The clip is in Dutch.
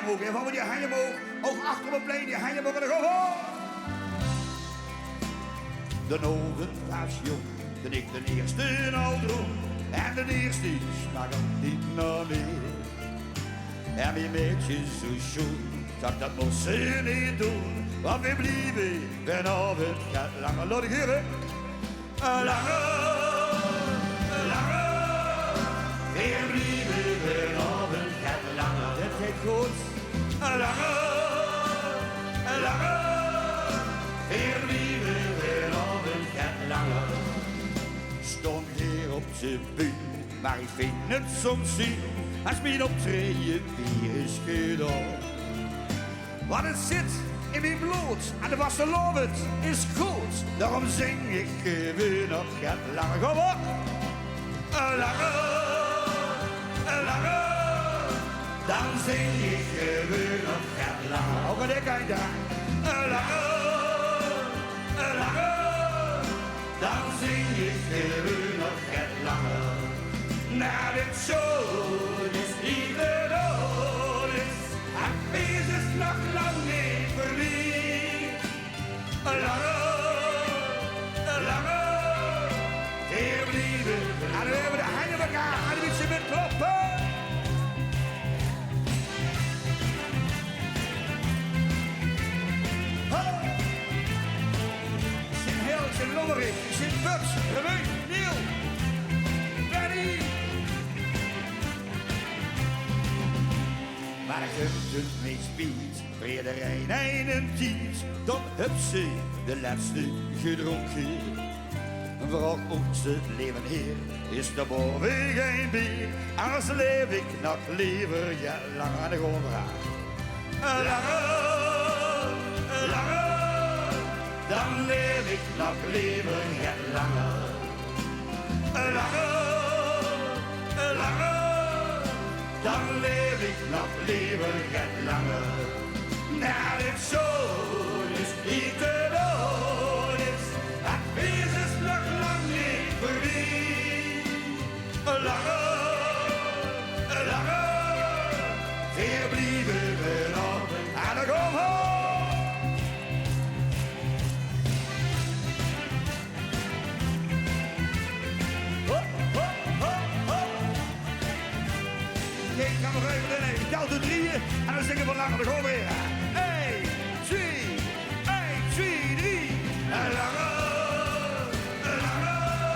omhoog. En van die handen omhoog. Ook achter op het plein, die handen omhoog. En dan gewoon. De ogen was jong, toen ik de eerste al droeg. En de eerste sprak niet naar meer. En mijn meisje zo schoon, zag dat moest ze niet doen. Want we blieven vanavond gaat langer. Laat ik heren. Langer. We blieven vanavond gaat langer. Het gaat goed. Langer. We blieven vanavond gaat langer. Stond hier op zijn buurt, maar ik vind het soms zien. Als mijn optreden weer is gedaan. Want het zit in mijn bloed en de vastelovend is goed. Daarom zing ik gewoon nog gaat langer. Kom op! Langer. Dan zing ik gewoon nog gaat langer. Ook al ik een dag. Langer. Dan zing ik gewoon nog gaat langer. Na dit zoon is ieder dood is. En wees is nog lang niet voorbij. Langer, hier blijven. En we hebben de handen elkaar en een beetje met kloppen. Sint Heel, Sint Lommerik, Sint Buks, Remy, Niel, Benny. Maar ik heb het niet spiet, voor iedereen een tiet. Dan heb ze de laatste gedronken. Vooral onze leven hier is de boven geen bier. Anders leef ik nog liever, ja, langer aan de grond raar. Langer, dan leef ik nog liever, ja, langer. Langer, dan leef ik nog liever, ja, langer. Na dit zoon is niet te dood is. Het wees is nog lang niet voorbij. Langer, hier blijven we nog en dan kom op. Ik ga nog even in. Ik tel de drieën en dan zingen we langer de gewoon weer. 1, 2, 3. Langer. Langer.